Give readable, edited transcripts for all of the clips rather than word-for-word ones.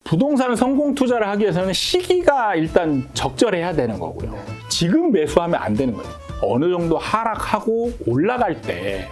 부동산 성공 투자를 하기 위해서는 시기가 일단 적절해야 되는 거고요. 지금 매수하면 안 되는 거예요. 어느 정도 하락하고 올라갈 때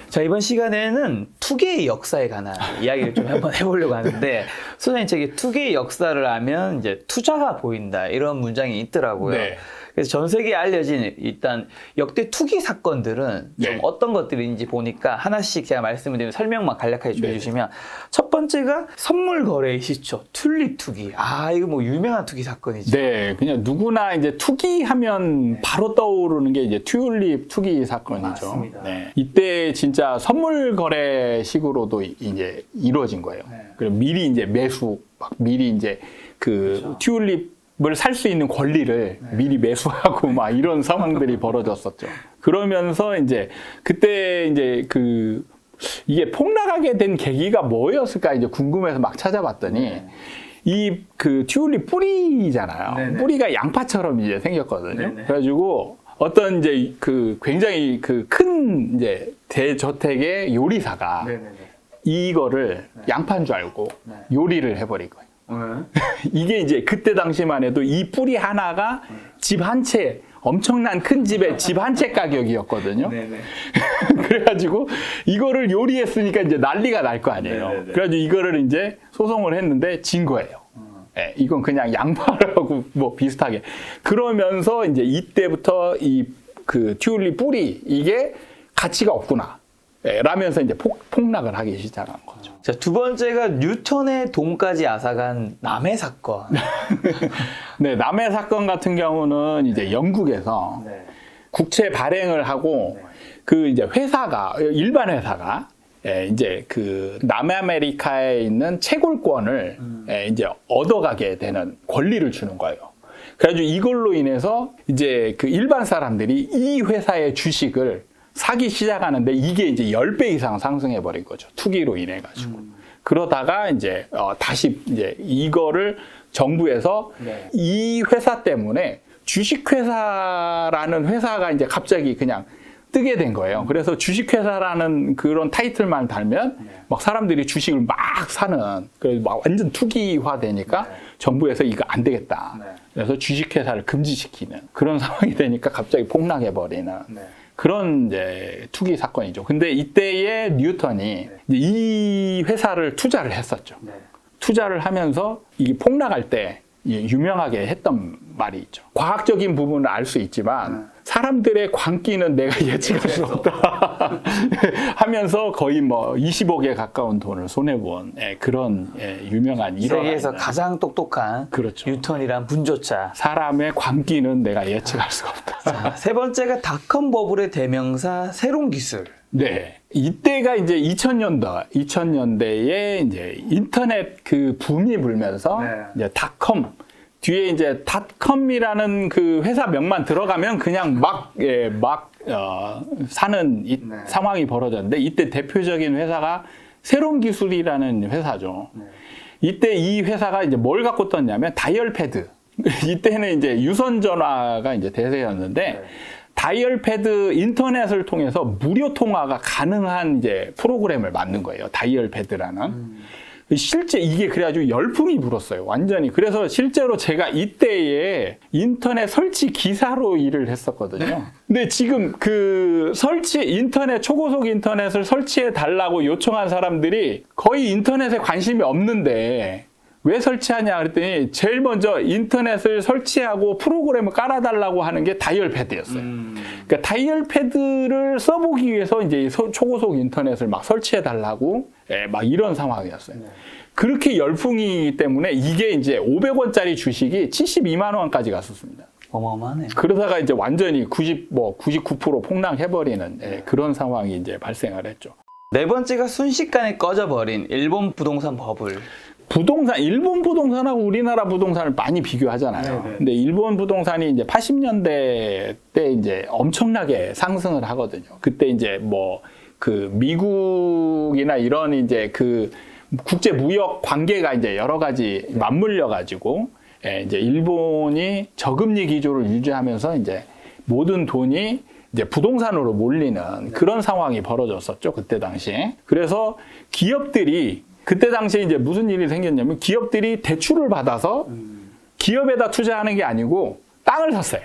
자, 이번 시간에는 투기의 역사에 관한 이야기를 좀 한번 해보려고 하는데, 소장님 책에 투기의 역사를 알면 이제 투자가 보인다, 이런 문장이 있더라고요. 네. 그래서 전 세계에 알려진 일단 역대 투기 사건들은 좀 네. 어떤 것들인지 보니까 하나씩 제가 말씀을 드리면 설명만 간략하게 좀 해주시면, 첫 번째가 선물 거래의 시초, 튤립 투기. 아, 이거 뭐 유명한 투기 사건이죠. 네, 그냥 누구나 이제 투기하면 바로 떠오르는 게 이제 튤립 투기 사건이죠. 맞습니다. 네. 이때 진짜 선물 거래식으로도 이제 이루어진 거예요. 네. 그리고 미리 이제 매수, 막 미리 이제 그 튤립을 살 수 있는 권리를 미리 매수하고 막 이런 상황들이 벌어졌었죠. 그러면서 이제 그때 이제 이게 폭락하게 된 계기가 뭐였을까 이제 궁금해서 막 찾아봤더니 이 그 튤립 뿌리잖아요. 네네. 뿌리가 양파처럼 이제 생겼거든요. 네네. 그래가지고 어떤 이제 굉장히 큰 이제 대저택의 요리사가 네네네. 이거를 양파인 줄 알고 요리를 해버린 거예요. 이게 이제 그때 당시만 해도 이 뿌리 하나가 집 한 채, 엄청난 큰 집에 집 한 채 가격이었거든요. 네네. 그래가지고 이거를 요리했으니까 이제 난리가 날 거 아니에요. 네네네. 그래가지고 이거를 이제 소송을 했는데 진 거예요. 네, 이건 그냥 양파라고 뭐 비슷하게. 그러면서 이제 이때부터 그 튤립 뿌리 이게 가치가 없구나. 네, 라면서 이제 폭락을 하기 시작한 거죠. 자, 두 번째가 뉴턴의 돈까지 앗아간 남해 사건. 네, 남해 사건 같은 경우는 이제 영국에서 국채 발행을 하고 그 이제 회사가 일반 회사가 이제 그 남아메리카에 있는 채굴권을 이제 얻어가게 되는 권리를 주는 거예요. 그래가지고 이걸로 인해서 이제 그 일반 사람들이 이 회사의 주식을 사기 시작하는데 이게 이제 10배 이상 상승해 버린 거죠. 투기로 인해 가지고. 그러다가 이제 다시 이제 이거를 정부에서 이 회사 때문에 주식회사라는 회사가 이제 갑자기 그냥 뜨게 된 거예요. 그래서 주식회사라는 그런 타이틀만 달면 막 사람들이 주식을 막 사는, 그래서 막 완전 투기화 되니까 정부에서 이거 안 되겠다. 그래서 주식회사를 금지시키는 그런 상황이 되니까 갑자기 폭락해버리는 그런 이제 투기 사건이죠. 근데 이때에 뉴턴이 이제 이 회사를 투자를 했었죠. 투자를 하면서 이게 폭락할 때 유명하게 했던 말이 있죠. 과학적인 부분을 알 수 있지만 사람들의 광기는 내가 예측할 수 없다 하면서 거의 뭐 20억에 가까운 돈을 손해본 그런 유명한 일화. 세계에서 가장 똑똑한 그렇죠. 뉴턴이란 분조차. 사람의 광기는 내가 예측할 수가 없다. 자, 세 번째가 닷컴 버블의 대명사 새로운 기술. 네. 이때가 이제 2000년대에 이제 인터넷 그 붐이 불면서 이제 닷컴 뒤에 이제 닷컴이라는 그 회사 명만 들어가면 그냥 사는 상황이 벌어졌는데 이때 대표적인 회사가 새로운 기술이라는 회사죠. 이때 이 회사가 이제 뭘 갖고 떴냐면 다이얼 패드. 이때는 이제 유선 전화가 이제 대세였는데 다이얼 패드 인터넷을 통해서 무료 통화가 가능한 이제 프로그램을 만든 거예요. 다이얼 패드라는. 실제 이게 그래가지고 열풍이 불었어요. 완전히. 그래서 실제로 제가 이때에 인터넷 설치 기사로 일을 했었거든요. 근데 지금 그 인터넷, 초고속 인터넷을 설치해 달라고 요청한 사람들이 거의 인터넷에 관심이 없는데 왜 설치하냐 그랬더니 제일 먼저 인터넷을 설치하고 프로그램을 깔아달라고 하는 게 다이얼 패드였어요. 그러니까 다이얼 패드를 써보기 위해서 이제 초고속 인터넷을 막 설치해달라고 막 이런 상황이었어요. 그렇게 열풍이기 때문에 이게 이제 500원짜리 주식이 72만 원까지 갔었습니다. 어마어마하네. 그러다가 이제 완전히 99% 폭락해버리는 그런 상황이 이제 발생을 했죠. 네 번째가 순식간에 꺼져버린 일본 부동산 버블. 일본 부동산하고 우리나라 부동산을 많이 비교하잖아요. 근데 일본 부동산이 이제 80년대 때 이제 엄청나게 상승을 하거든요. 그때 이제 뭐 그 미국이나 이런 이제 그 국제 무역 관계가 이제 여러 가지 맞물려 가지고 이제 일본이 저금리 기조를 유지하면서 이제 모든 돈이 이제 부동산으로 몰리는 그런 상황이 벌어졌었죠. 그때 당시에. 그래서 기업들이 그때 당시에 이제 무슨 일이 생겼냐면 기업들이 대출을 받아서 기업에다 투자하는 게 아니고 땅을 샀어요.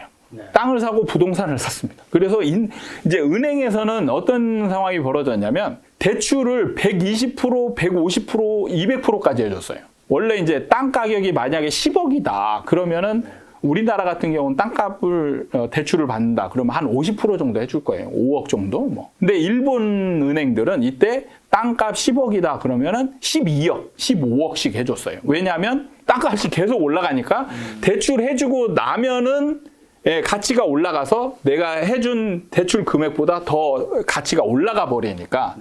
땅을 사고 부동산을 샀습니다. 그래서 이제 은행에서는 어떤 상황이 벌어졌냐면 대출을 120%, 150%, 200%까지 해줬어요. 원래 이제 땅 가격이 만약에 10억이다. 그러면은 우리나라 같은 경우는 땅값을 대출을 받는다. 그러면 한 50% 정도 해줄 거예요. 5억 정도 뭐. 근데 일본 은행들은 이때 땅값 10억이다. 그러면은 12억, 15억씩 해줬어요. 왜냐하면 땅값이 계속 올라가니까 대출 해주고 나면은 가치가 올라가서 내가 해준 대출 금액보다 더 가치가 올라가 버리니까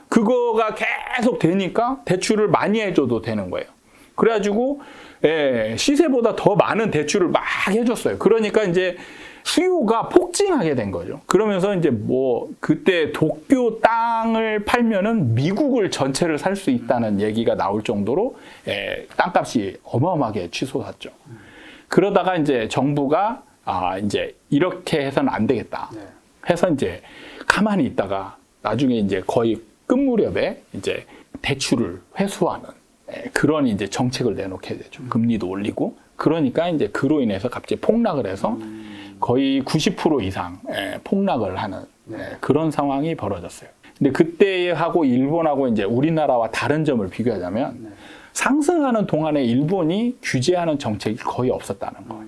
그거가 계속 되니까 대출을 많이 해줘도 되는 거예요. 그래가지고 시세보다 더 많은 대출을 막 해줬어요. 그러니까 이제 수요가 폭증하게 된 거죠. 그러면서 이제 뭐 그때 도쿄 땅을 팔면은 미국을 전체를 살 수 있다는 얘기가 나올 정도로 땅값이 어마어마하게 치솟았죠. 그러다가 이제 정부가 이제 이렇게 해서는 안 되겠다. 해서 이제 가만히 있다가 나중에 이제 거의 끝 무렵에 이제 대출을 회수하는 그런 이제 정책을 내놓게 되죠. 금리도 올리고. 그러니까 이제 그로 인해서 갑자기 폭락을 해서 거의 90% 이상 폭락을 하는 그런 상황이 벌어졌어요. 근데 그때하고 일본하고 이제 우리나라와 다른 점을 비교하자면 상승하는 동안에 일본이 규제하는 정책이 거의 없었다는 거예요.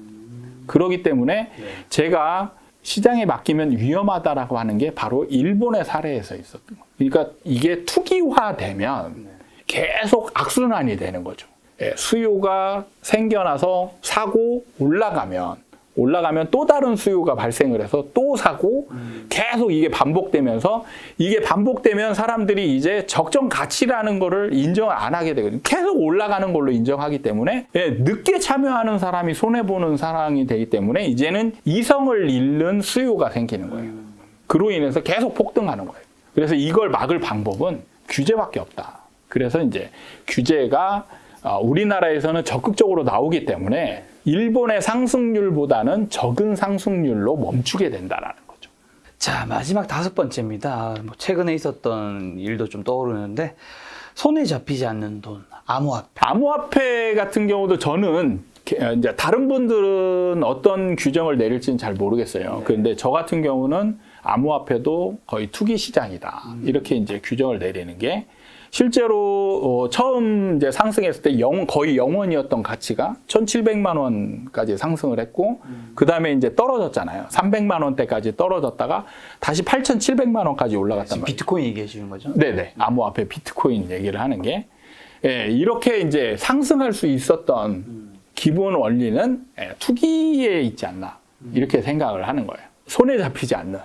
그렇기 때문에 제가 시장에 맡기면 위험하다라고 하는 게 바로 일본의 사례에서 있었던 거예요. 그러니까 이게 투기화되면 계속 악순환이 되는 거죠. 수요가 생겨나서 사고 올라가면 또 다른 수요가 발생을 해서 또 사고 계속 이게 반복되면서 이게 반복되면 사람들이 이제 적정 가치라는 거를 인정을 안 하게 되거든요. 계속 올라가는 걸로 인정하기 때문에 늦게 참여하는 사람이 손해보는 상황이 되기 때문에 이제는 이성을 잃는 수요가 생기는 거예요. 그로 인해서 계속 폭등하는 거예요. 그래서 이걸 막을 방법은 규제밖에 없다. 그래서 이제 규제가 우리나라에서는 적극적으로 나오기 때문에 일본의 상승률보다는 적은 상승률로 멈추게 된다라는 거죠. 자, 마지막 5번째입니다. 뭐 최근에 있었던 일도 좀 떠오르는데 손에 잡히지 않는 돈, 암호화폐. 암호화폐 같은 경우도 저는 이제 다른 분들은 어떤 규정을 내릴지는 잘 모르겠어요. 그런데 저 같은 경우는 암호화폐도 거의 투기 시장이다. 이렇게 이제 규정을 내리는 게 실제로 처음 이제 상승했을 때 거의 0원이었던 가치가 1,700만 원까지 상승을 했고 그 다음에 이제 떨어졌잖아요. 300만 원대까지 떨어졌다가 다시 8,700만 원까지 올라갔단 말이에요. 비트코인 얘기하시는 거죠? 네네. 암호화폐 비트코인 얘기를 하는 게 이렇게 이제 상승할 수 있었던 기본 원리는 투기에 있지 않나 이렇게 생각을 하는 거예요. 손에 잡히지 않는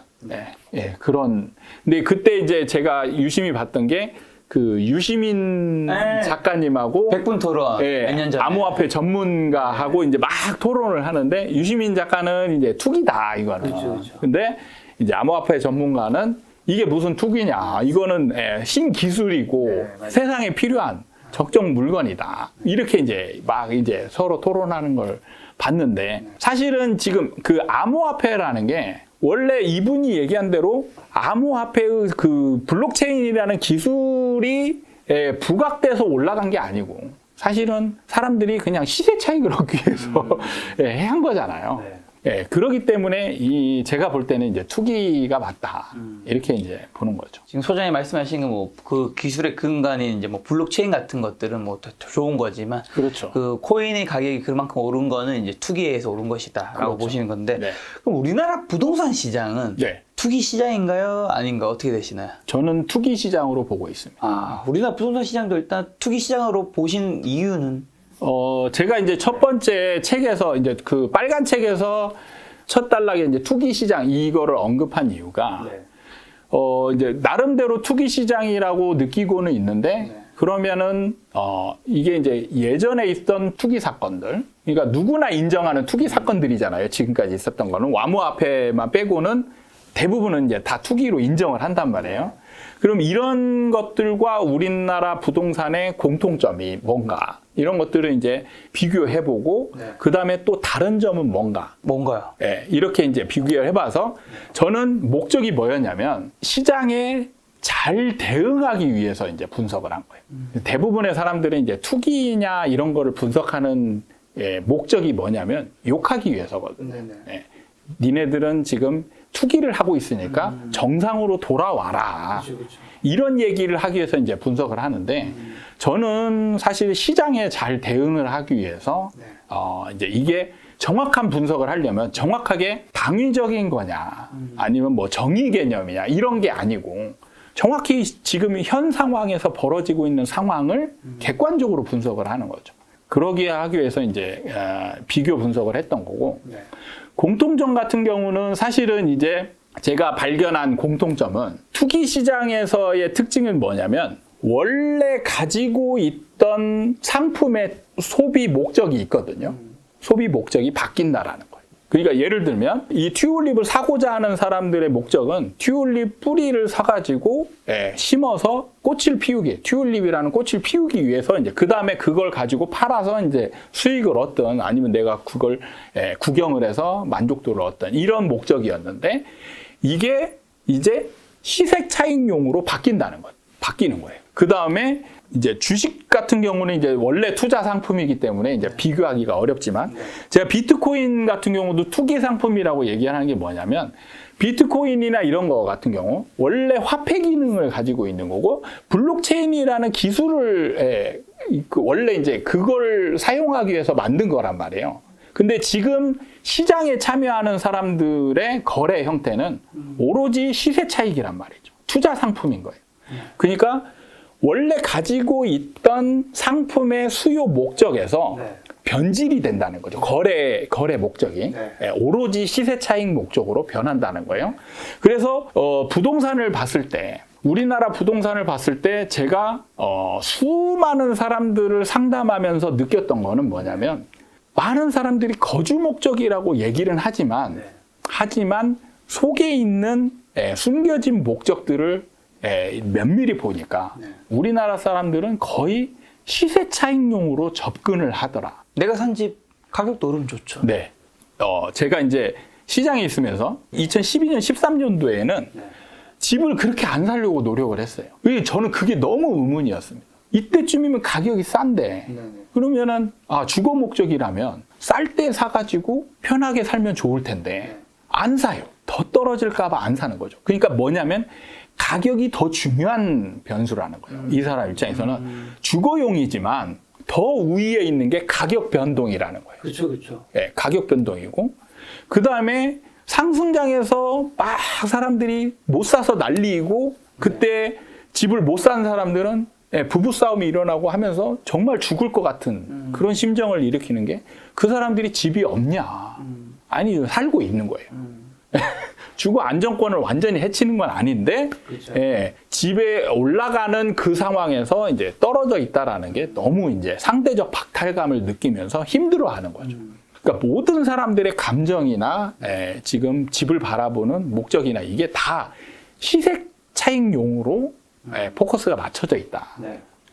그런. 근데 그때 이제 제가 유심히 봤던 게 그 유시민 작가님하고 백분 토론 몇 년 전에 암호화폐 전문가하고 이제 막 토론을 하는데 유시민 작가는 이제 투기다 이거는. 그렇죠. 근데 이제 암호화폐 전문가는 이게 무슨 투기냐? 이거는 신기술이고 세상에 필요한 적정 물건이다. 이렇게 이제 막 이제 서로 토론하는 걸 봤는데 사실은 지금 그 암호화폐라는 게 원래 이분이 얘기한 대로 암호화폐의 그 블록체인이라는 기술이 부각돼서 올라간 게 아니고 사실은 사람들이 그냥 시세 차익을 얻기 위해서 한 거잖아요. 그렇기 때문에 제가 볼 때는 이제 투기가 맞다. 이렇게 이제 보는 거죠. 지금 소장님 말씀하신 뭐 그 기술의 근간인 이제 뭐 블록체인 같은 것들은 뭐 더 좋은 거지만 그렇죠. 그 코인의 가격이 그만큼 오른 거는 이제 투기에 의해서 오른 것이다라고 그렇죠. 보시는 건데 네. 그럼 우리나라 부동산 시장은 네. 투기 시장인가요? 아닌가 어떻게 되시나요? 저는 투기 시장으로 보고 있습니다. 우리나라 부동산 시장도 일단 투기 시장으로 보신 이유는? 제가 이제 첫 번째 책에서 이제 그 빨간 책에서 첫 단락에 이제 투기 시장 이거를 언급한 이유가 이제 나름대로 투기 시장이라고 느끼고는 있는데 그러면은 이게 이제 예전에 있던 투기 사건들, 그러니까 누구나 인정하는 투기 사건들이잖아요. 지금까지 있었던 거는 암호화폐만 빼고는 대부분은 이제 다 투기로 인정을 한단 말이에요. 그럼 이런 것들과 우리나라 부동산의 공통점이 뭔가 이런 것들을 이제 비교해보고 네. 그 다음에 또 다른 점은 뭔가요? 예, 이렇게 이제 비교를 해봐서 저는 목적이 뭐였냐면 시장에 잘 대응하기 위해서 이제 분석을 한 거예요. 대부분의 사람들은 이제 투기냐 이런 거를 분석하는 목적이 뭐냐면 욕하기 위해서거든요. 예, 니네들은 지금 투기를 하고 있으니까 정상으로 돌아와라. 그렇죠. 이런 얘기를 하기 위해서 이제 분석을 하는데 저는 사실 시장에 잘 대응을 하기 위해서 이제 이게 정확한 분석을 하려면 정확하게 당위적인 거냐 아니면 뭐 정의 개념이냐 이런 게 아니고 정확히 지금 현 상황에서 벌어지고 있는 상황을 객관적으로 분석을 하는 거죠. 그러기에 하기 위해서 이제 비교 분석을 했던 거고 공통점 같은 경우는 사실은 이제 제가 발견한 공통점은 투기 시장에서의 특징은 뭐냐면 원래 가지고 있던 상품의 소비 목적이 있거든요. 소비 목적이 바뀐다라는 거예요. 그러니까 예를 들면 이 튤립을 사고자 하는 사람들의 목적은 튤립 뿌리를 사가지고 심어서 꽃을 피우기, 튤립이라는 꽃을 피우기 위해서 이제 그 다음에 그걸 가지고 팔아서 이제 수익을 얻든 아니면 내가 그걸 구경을 해서 만족도를 얻든 이런 목적이었는데 이게 이제 시색 차익용으로 바뀌는 거예요. 그 다음에 이제 주식 같은 경우는 이제 원래 투자 상품이기 때문에 이제 비교하기가 어렵지만 제가 비트코인 같은 경우도 투기 상품이라고 얘기하는 게 뭐냐면 비트코인이나 이런 거 같은 경우 원래 화폐 기능을 가지고 있는 거고 블록체인이라는 기술을 원래 이제 그걸 사용하기 위해서 만든 거란 말이에요. 근데 지금 시장에 참여하는 사람들의 거래 형태는 오로지 시세 차익이란 말이죠. 투자 상품인 거예요. 그러니까 원래 가지고 있던 상품의 수요 목적에서 변질이 된다는 거죠. 거래 목적이 오로지 시세 차익 목적으로 변한다는 거예요. 그래서 부동산을 봤을 때 우리나라 부동산을 봤을 때 제가 수많은 사람들을 상담하면서 느꼈던 거는 뭐냐면 많은 사람들이 거주 목적이라고 얘기는 하지만 속에 있는 숨겨진 목적들을 면밀히 보니까 우리나라 사람들은 거의 시세 차익용으로 접근을 하더라. 내가 산 집 가격도 오르면 좋죠. 네. 제가 이제 시장에 있으면서 2012년, 13년도에는 집을 그렇게 안 사려고 노력을 했어요. 저는 그게 너무 의문이었습니다. 이때쯤이면 가격이 싼데 그러면은 주거 목적이라면 쌀 때 사가지고 편하게 살면 좋을 텐데 안 사요. 더 떨어질까 봐 안 사는 거죠. 그러니까 뭐냐면 가격이 더 중요한 변수라는 거예요. 이 사람 입장에서는 주거용이지만 더 위에 있는 게 가격 변동이라는 거예요. 그렇죠. 네, 가격 변동이고 그 다음에 상승장에서 막 사람들이 못 사서 난리이고 그때 집을 못 산 사람들은 부부싸움이 일어나고 하면서 정말 죽을 것 같은 그런 심정을 일으키는 게 그 사람들이 집이 없냐. 아니 살고 있는 거예요. 주거 안정권을 완전히 해치는 건 아닌데 집에 올라가는 그 상황에서 이제 떨어져 있다라는 게 너무 이제 상대적 박탈감을 느끼면서 힘들어하는 거죠. 그러니까 모든 사람들의 감정이나 지금 집을 바라보는 목적이나 이게 다 시색 차익용으로 포커스가 맞춰져 있다.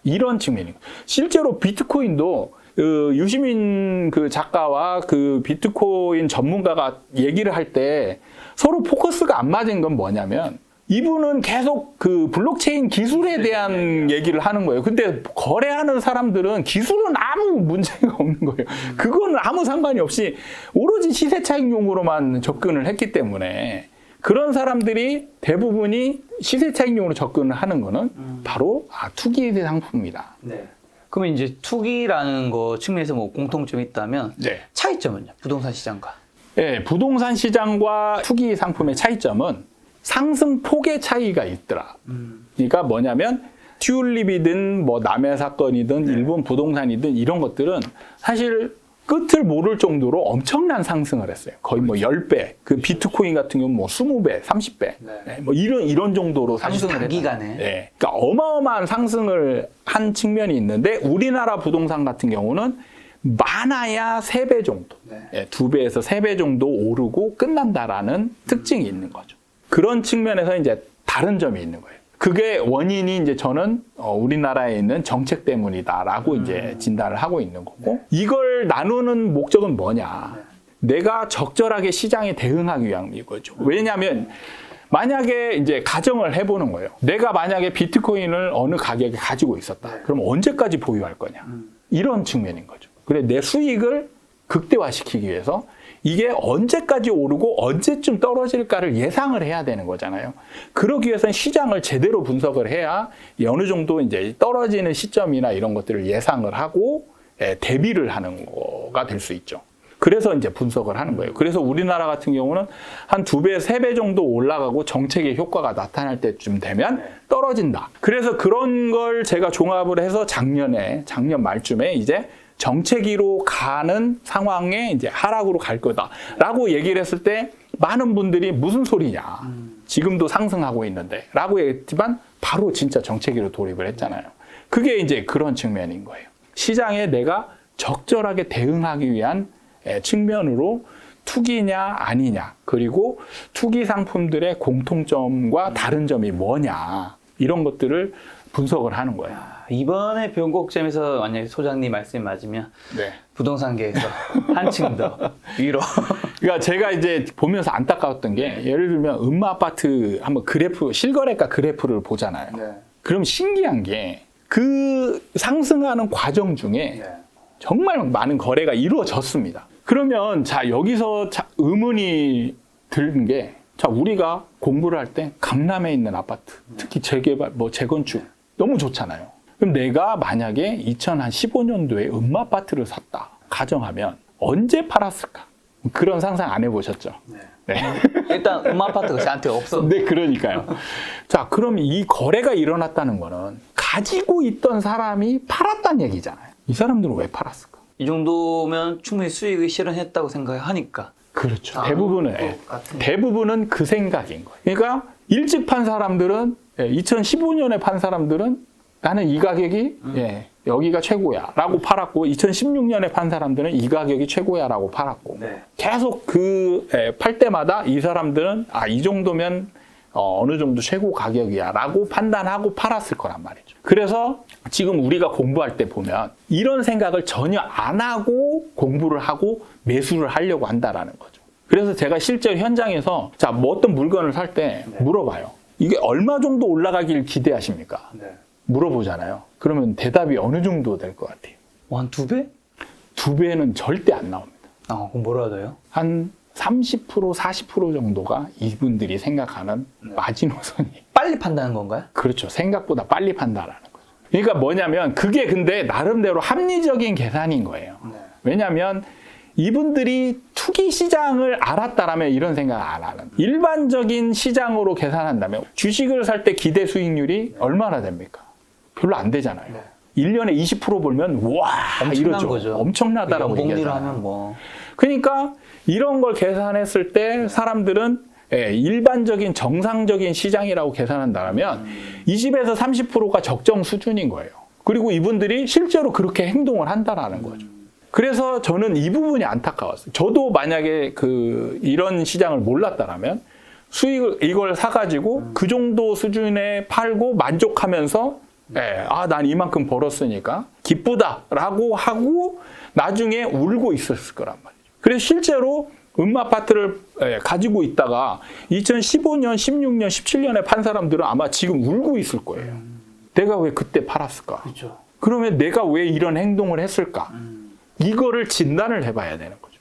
이런 측면이고 실제로 비트코인도 유시민 그 작가와 그 비트코인 전문가가 얘기를 할 때 서로 포커스가 안 맞은 건 뭐냐면 이분은 계속 그 블록체인 기술에 대한 얘기를 하는 거예요. 근데 거래하는 사람들은 기술은 아무 문제가 없는 거예요. 그거는 아무 상관이 없이 오로지 시세 차익용으로만 접근을 했기 때문에 그런 사람들이 대부분이 시세 차익용으로 접근을 하는 거는 바로 투기 상품이다. 그러면 이제 투기라는 거 측면에서 뭐 공통점이 있다면 차이점은요? 부동산 시장과. 부동산 시장과 투기 상품의 차이점은 상승폭의 차이가 있더라. 그러니까 뭐냐면 튤립이든 뭐 남해 사건이든 일본 부동산이든 이런 것들은 사실 끝을 모를 정도로 엄청난 상승을 했어요. 거의 뭐 10배. 그 비트코인 같은 경우는 뭐 20배, 30배. 뭐 이런 정도로 상승을 했어요. 단기간에. 그러니까 어마어마한 상승을 한 측면이 있는데 우리나라 부동산 같은 경우는 많아야 3배 정도. 2배에서 3배 정도 오르고 끝난다라는 특징이 있는 거죠. 그런 측면에서 이제 다른 점이 있는 거예요. 그게 원인이 이제 저는 우리나라에 있는 정책 때문이다라고 이제 진단을 하고 있는 거고, 이걸 나누는 목적은 뭐냐? 내가 적절하게 시장에 대응하기 위한 이거죠. 왜냐하면 만약에 이제 가정을 해보는 거예요. 내가 만약에 비트코인을 어느 가격에 가지고 있었다. 그럼 언제까지 보유할 거냐? 이런 측면인 거죠. 그래, 내 수익을 극대화시키기 위해서 이게 언제까지 오르고 언제쯤 떨어질까를 예상을 해야 되는 거잖아요. 그러기 위해서는 시장을 제대로 분석을 해야 어느 정도 이제 떨어지는 시점이나 이런 것들을 예상을 하고 대비를 하는 거가 될 수 있죠. 그래서 이제 분석을 하는 거예요. 그래서 우리나라 같은 경우는 한 2배, 3배 정도 올라가고 정책의 효과가 나타날 때쯤 되면 떨어진다. 그래서 그런 걸 제가 종합을 해서 작년 말쯤에 이제 정체기로 가는 상황에 이제 하락으로 갈 거다라고 얘기를 했을 때 많은 분들이 무슨 소리냐. 지금도 상승하고 있는데 라고 했지만 바로 진짜 정체기로 돌입을 했잖아요. 그게 이제 그런 측면인 거예요. 시장에 내가 적절하게 대응하기 위한 측면으로 투기냐 아니냐, 그리고 투기 상품들의 공통점과 다른 점이 뭐냐, 이런 것들을 분석을 하는 거예요. 이번에 변곡점에서 만약에 소장님 말씀이 맞으면 네. 부동산계에서 한층 더 위로. 그러니까 제가 이제 보면서 안타까웠던 게, 예를 들면 음마아파트 한번 그래프, 실거래가 그래프를 보잖아요. 그럼 신기한 게 그 상승하는 과정 중에 정말 많은 거래가 이루어졌습니다. 그러면 자, 여기서 의문이 드는 게, 자, 우리가 공부를 할 때 강남에 있는 아파트, 특히 재개발, 재건축 너무 좋잖아요. 그럼 내가 만약에 2015년도에 음마아파트를 샀다 가정하면 언제 팔았을까? 그런 상상 안 해보셨죠? 네. 일단 음아파트가 저한테 없어. 네, 그러니까요. 자, 그럼 이 거래가 일어났다는 거는 가지고 있던 사람이 팔았다는 얘기잖아요. 이 사람들은 왜 팔았을까? 이 정도면 충분히 수익을 실현했다고 생각하니까. 그렇죠. 대부분은 그 생각인 거예요. 그러니까 일찍 판 사람들은, 2015년에 판 사람들은 나는 이 가격이 여기가 최고야 라고 팔았고, 2016년에 판 사람들은 이 가격이 최고야 라고 팔았고, 계속 팔 때마다 이 사람들은 이 정도면 어느 정도 최고 가격이야 라고 판단하고 팔았을 거란 말이죠. 그래서 지금 우리가 공부할 때 보면 이런 생각을 전혀 안 하고 공부를 하고 매수를 하려고 한다라는 거죠. 그래서 제가 실제로 현장에서 어떤 물건을 살 때 물어봐요. 이게 얼마 정도 올라가길 기대하십니까? 물어보잖아요. 그러면 대답이 어느 정도 될 것 같아요? 한 2배? 2배는 절대 안 나옵니다. 그럼 뭐라 해요? 한 30%, 40% 정도가 이분들이 생각하는 마지노선이. 빨리 판다는 건가요? 그렇죠. 생각보다 빨리 판다라는 거죠. 그러니까 뭐냐면 그게 근데 나름대로 합리적인 계산인 거예요. 왜냐하면 이분들이 투기 시장을 알았다라면 이런 생각을 안 하는. 일반적인 시장으로 계산한다면 주식을 살 때 기대 수익률이 얼마나 됩니까? 별로 안 되잖아요. 1년에 20% 벌면 와 이러죠. 거죠. 엄청나다라고 얘기하잖아요. 그러니까 이런 걸 계산했을 때 사람들은 일반적인 정상적인 시장이라고 계산한다면 20에서 30%가 적정 수준인 거예요. 그리고 이분들이 실제로 그렇게 행동을 한다라는 거죠. 그래서 저는 이 부분이 안타까웠어요. 저도 만약에 이런 시장을 몰랐다라면 이걸 사가지고 그 정도 수준에 팔고 만족하면서 난 이만큼 벌었으니까 기쁘다라고 하고 나중에 울고 있었을 거란 말이죠. 그래서 실제로 음아파트를 가지고 있다가 2015년, 16년, 17년에 판 사람들은 아마 지금 울고 있을 거예요. 내가 왜 그때 팔았을까? 그렇죠. 그러면 내가 왜 이런 행동을 했을까? 이거를 진단을 해봐야 되는 거죠.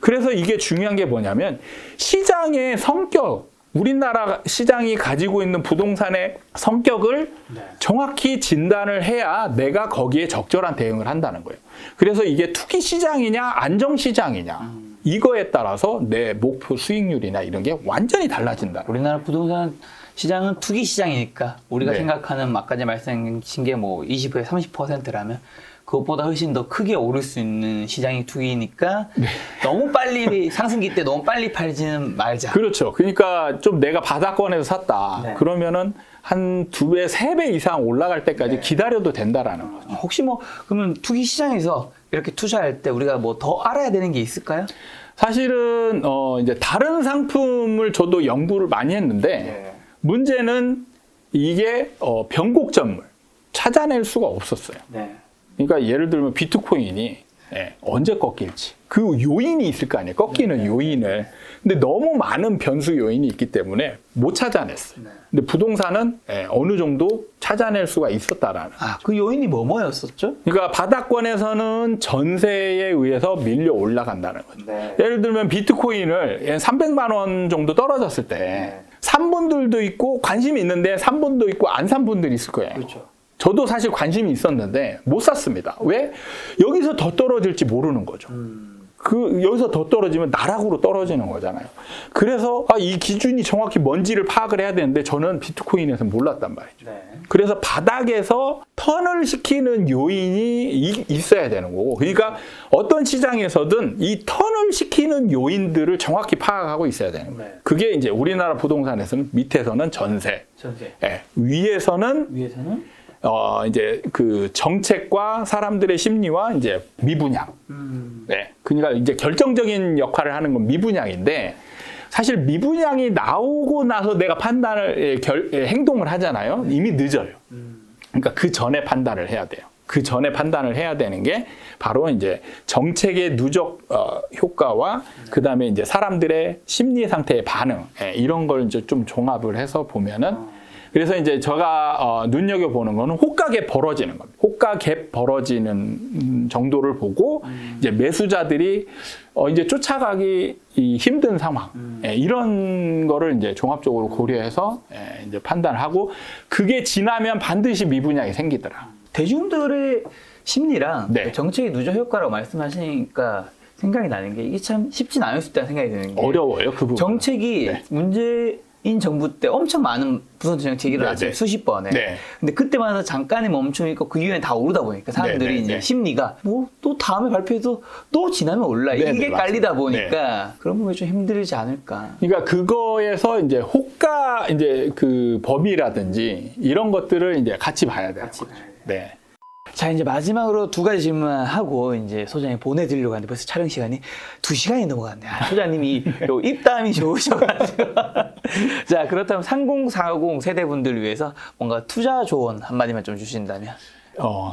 그래서 이게 중요한 게 뭐냐면 시장의 성격, 우리나라 시장이 가지고 있는 부동산의 성격을 정확히 진단을 해야 내가 거기에 적절한 대응을 한다는 거예요. 그래서 이게 투기 시장이냐 안정 시장이냐 이거에 따라서 내 목표 수익률이나 이런 게 완전히 달라진다. 우리나라 부동산 시장은 투기 시장이니까 우리가 생각하는 아까 말씀하신 게 20에서 30%라면 그것보다 훨씬 더 크게 오를 수 있는 시장이 투기니까 너무 빨리 상승기 때 너무 빨리 팔지는 말자. 그렇죠. 그러니까 좀 내가 바닥권에서 샀다. 그러면은 한 2배, 3배 이상 올라갈 때까지 기다려도 된다라는 거죠. 혹시 그러면 투기 시장에서 이렇게 투자할 때 우리가 더 알아야 되는 게 있을까요? 사실은 이제 다른 상품을 저도 연구를 많이 했는데 문제는 이게 변곡점을 찾아낼 수가 없었어요. 네. 그러니까 예를 들면 비트코인이 언제 꺾일지 그 요인이 있을 거 아니에요. 꺾이는 요인을. 근데 너무 많은 변수 요인이 있기 때문에 못 찾아냈어요. 네. 근데 부동산은 어느 정도 찾아낼 수가 있었다라는. 그 요인이 뭐였었죠? 그러니까 바닥권에서는 전세에 의해서 밀려 올라간다는 거죠. 네. 예를 들면 비트코인을 300만 원 정도 떨어졌을 때 산 분들도 있고 관심이 있는데 산 분도 있고 안 산 분들이 있을 거예요. 그렇죠. 저도 사실 관심이 있었는데 못 샀습니다. 왜? 여기서 더 떨어질지 모르는 거죠. 여기서 더 떨어지면 나락으로 떨어지는 거잖아요. 그래서 이 기준이 정확히 뭔지를 파악을 해야 되는데 저는 비트코인에서 몰랐단 말이죠. 네. 그래서 바닥에서 턴을 시키는 요인이 있어야 되는 거고, 그러니까 어떤 시장에서든 이 턴을 시키는 요인들을 정확히 파악하고 있어야 되는 거예요. 네. 그게 이제 우리나라 부동산에서는 밑에서는 전세, 위에서는 이제 그 정책과 사람들의 심리와 이제 미분양. 네. 그러니까 이제 결정적인 역할을 하는 건 미분양인데, 사실 미분양이 나오고 나서 내가 행동을 하잖아요. 이미 늦어요. 그러니까 그 전에 판단을 해야 돼요. 그 전에 판단을 해야 되는 게 바로 이제 정책의 누적 효과와 그 다음에 이제 사람들의 심리 상태의 반응, 이런 걸 이제 좀 종합을 해서 보면은, 그래서 이제 제가 눈여겨보는 거는 호가갭 벌어지는 겁니다. 호가갭 벌어지는 정도를 보고 이제 매수자들이 이제 쫓아가기 힘든 상황, 이런 거를 이제 종합적으로 고려해서 이제 판단하고, 그게 지나면 반드시 미분양이 생기더라. 대중들의 심리랑 네. 정책의 누적 효과라고 말씀하시니까 생각이 나는 게 이게 참 쉽진 않을 수 있다는 생각이 드는 게 어려워요, 그 부분. 정책이 네. 문재인 정부 때 엄청 많은 부동산 정책이 일어났어요. 네, 네. 수십 번에. 네. 근데 그때마다 잠깐의 멈춤이 있고 그 이후에 다 오르다 보니까 사람들이 네, 네, 이제 네. 심리가 뭐 또 다음에 발표해도 또 지나면 올라. 네, 이게 네, 깔리다 맞습니다. 보니까 그런 부분이 좀 힘들지 않을까. 그러니까 그거에서 이제 호가 이제 그 범위라든지 이런 것들을 이제 같이 봐야 돼요. 네. 자, 이제 마지막으로 두 가지 질문하고 이제 소장님 보내드리려고 하는데 벌써 촬영 시간이 2시간이 넘어갔네요. 소장님이 요 입담이 좋으셔가지고. 자, 그렇다면 3040 세대분들을 위해서 뭔가 투자 조언 한마디만 좀 주신다면.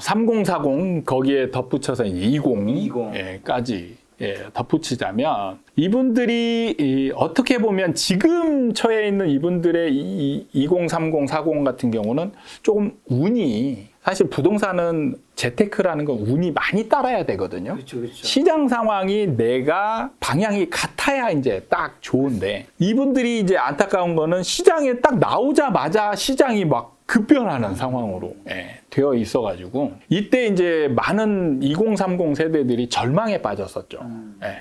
3040 거기에 덧붙여서 이제 20까지 덧붙이자면, 이분들이 어떻게 보면 지금 처해 있는 이분들의 20, 30, 40 같은 경우는 조금 운이, 사실 부동산은 재테크라는 건 운이 많이 따라야 되거든요. 그렇죠. 시장 상황이 내가 방향이 같아야 이제 딱 좋은데, 이분들이 이제 안타까운 거는 시장에 딱 나오자마자 시장이 막 급변하는 상황으로 되어 있어가지고, 이때 이제 많은 2030 세대들이 절망에 빠졌었죠.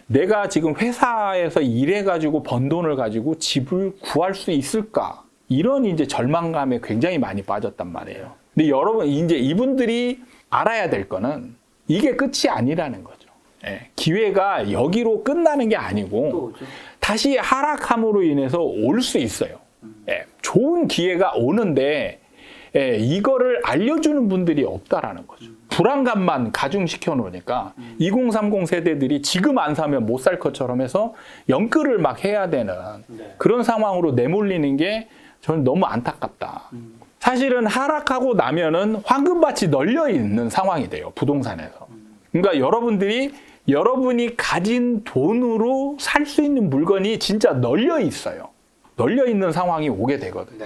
내가 지금 회사에서 일해가지고 번 돈을 가지고 집을 구할 수 있을까? 이런 이제 절망감에 굉장히 많이 빠졌단 말이에요. 근데 여러분, 이제 이분들이 알아야 될 거는 이게 끝이 아니라는 거죠. 기회가 여기로 끝나는 게 아니고 다시 하락함으로 인해서 올 수 있어요. 좋은 기회가 오는데 이거를 알려주는 분들이 없다라는 거죠. 불안감만 가중시켜 놓으니까 2030 세대들이 지금 안 사면 못 살 것처럼 해서 연끌을 막 해야 되는 그런 상황으로 내몰리는 게 저는 너무 안타깝다. 사실은 하락하고 나면은 황금밭이 널려 있는 상황이 돼요, 부동산에서. 그러니까 여러분이 가진 돈으로 살 수 있는 물건이 진짜 널려 있어요. 널려 있는 상황이 오게 되거든요.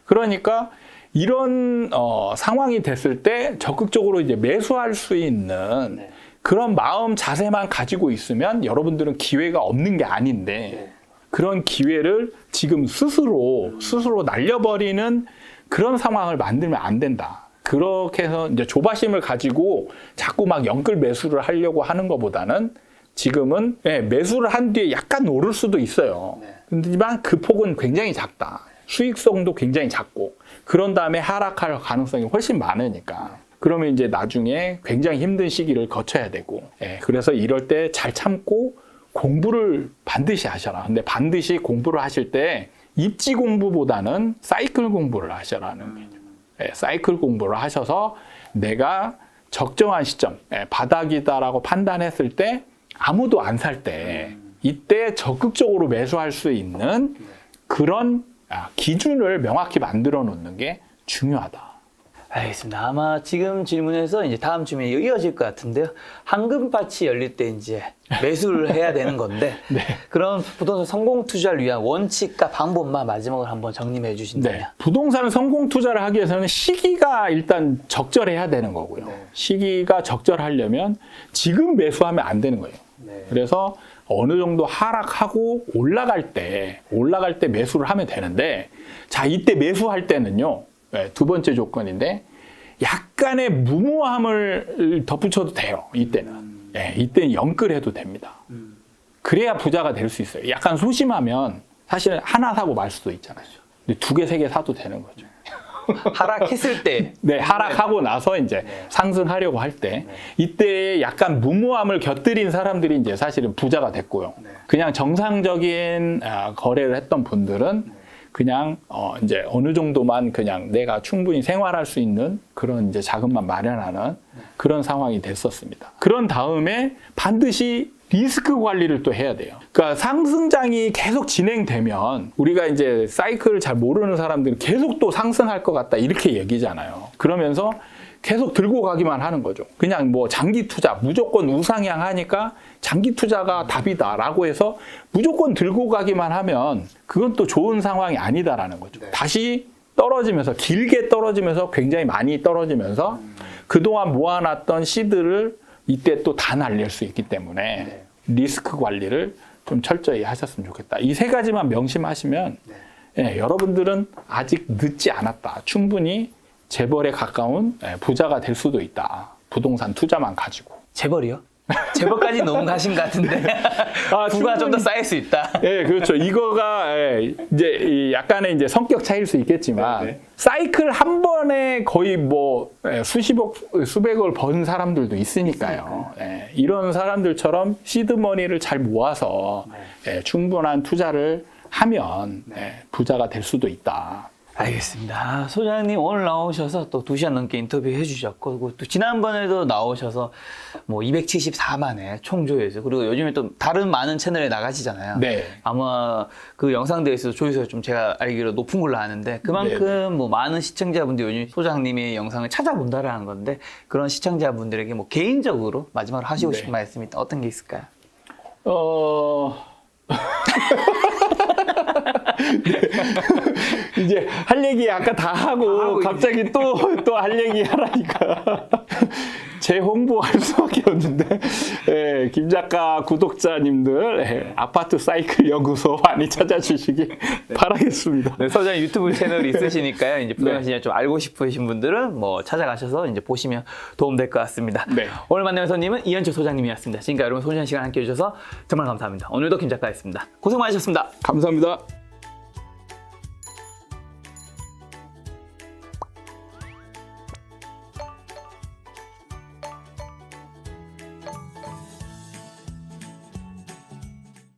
그러니까 이런 상황이 됐을 때 적극적으로 이제 매수할 수 있는 그런 마음 자세만 가지고 있으면 여러분들은 기회가 없는 게 아닌데, 그런 기회를 지금 스스로 날려버리는 그런 상황을 만들면 안 된다. 그렇게 해서 이제 조바심을 가지고 자꾸 막 연끌 매수를 하려고 하는 것보다는 지금은 매수를 한 뒤에 약간 오를 수도 있어요. 하지만 그 폭은 굉장히 작다. 수익성도 굉장히 작고, 그런 다음에 하락할 가능성이 훨씬 많으니까. 그러면 이제 나중에 굉장히 힘든 시기를 거쳐야 되고, 그래서 이럴 때 잘 참고 공부를 반드시 하셔라. 근데 반드시 공부를 하실 때 입지 공부보다는 사이클 공부를 하셔라는 개념. 사이클 공부를 하셔서 내가 적정한 시점, 바닥이다라고 판단했을 때 아무도 안 살 때 이때 적극적으로 매수할 수 있는 그런 기준을 명확히 만들어 놓는 게 중요하다. 알겠습니다. 아마 지금 질문에서 이제 다음 질문이 이어질 것 같은데요. 황금밭이 열릴 때 이제 매수를 해야 되는 건데 네. 그런 부동산 성공 투자를 위한 원칙과 방법만 마지막으로 한번 정리해 주신다면. 네. 부동산 성공 투자를 하기 위해서는 시기가 일단 적절해야 되는 거고요. 네. 시기가 적절하려면 지금 매수하면 안 되는 거예요. 네. 그래서 어느 정도 하락하고 올라갈 때 매수를 하면 되는데, 자, 이때 매수할 때는요, 네, 두 번째 조건인데, 약간의 무모함을 덧붙여도 돼요, 이때는. 네, 이때는 영끌해도 됩니다. 그래야 부자가 될 수 있어요. 약간 소심하면 사실 하나 사고 말 수도 있잖아요. 근데 두 개, 세 개 사도 되는 거죠. 하락했을 때. 네, 하락하고 나서 이제 상승하려고 할 때, 이때 약간 무모함을 곁들인 사람들이 이제 사실은 부자가 됐고요. 그냥 정상적인 거래를 했던 분들은 그냥 이제 어느 정도만 그냥 내가 충분히 생활할 수 있는 그런 이제 자금만 마련하는 그런 상황이 됐었습니다. 그런 다음에 반드시 리스크 관리를 또 해야 돼요. 그러니까 상승장이 계속 진행되면 우리가 이제 사이클을 잘 모르는 사람들은 계속 또 상승할 것 같다 이렇게 얘기잖아요. 그러면서 계속 들고 가기만 하는 거죠. 그냥 뭐 장기 투자 무조건 우상향하니까 장기 투자가 답이다라고 해서 무조건 들고 가기만 하면 그건 또 좋은 상황이 아니다라는 거죠. 다시 떨어지면서 길게 떨어지면서 굉장히 많이 떨어지면서 그동안 모아놨던 씨들을 이때 또 다 날릴 수 있기 때문에 리스크 관리를 좀 철저히 하셨으면 좋겠다. 이 세 가지만 명심하시면 예, 여러분들은 아직 늦지 않았다. 충분히 재벌에 가까운 부자가 될 수도 있다. 부동산 투자만 가지고. 재벌이요? 재벌까지 너무 가신 것 같은데 부가 좀 더 쌓일 수 있다. 예, 그렇죠. 이거가 이제 약간의 이제 성격 차이일 수 있겠지만 사이클 한 번에 거의 뭐 수십억, 수백억을 번 사람들도 있으니까요. 예, 이런 사람들처럼 시드머니를 잘 모아서 충분한 투자를 하면 부자가 될 수도 있다. 알겠습니다. 소장님 오늘 나오셔서 또 2시간 넘게 인터뷰해 주셨고, 그리고 또 지난번에도 나오셔서 뭐 274만의 총조회수, 그리고 요즘에 또 다른 많은 채널에 나가시잖아요. 네. 아마 그 영상들에서 조회수가 좀 제가 알기로 높은 걸로 아는데 그만큼 뭐 많은 시청자분들이 요즘 소장님의 영상을 찾아본다라는 건데, 그런 시청자분들에게 뭐 개인적으로 마지막으로 하시고 싶은 말씀이 있다. 어떤 게 있을까요? 이제 할 얘기 아까 다 하고 갑자기 또 할 얘기 하라니까 재홍보할 수밖에 없는데, 예, 김 작가 구독자님들 아파트 사이클 연구소 많이 찾아주시기 바라겠습니다. 네, 소장님 유튜브 채널이 있으시니까요. 이제 부동산 시장 좀 알고 싶으신 분들은 뭐 찾아가셔서 이제 보시면 도움될 것 같습니다. 네. 오늘 만난 손님은 이현철 소장님이었습니다. 지금까지 여러분 소중한 시간 함께 해주셔서 정말 감사합니다. 오늘도 김 작가였습니다. 고생 많으셨습니다. 감사합니다.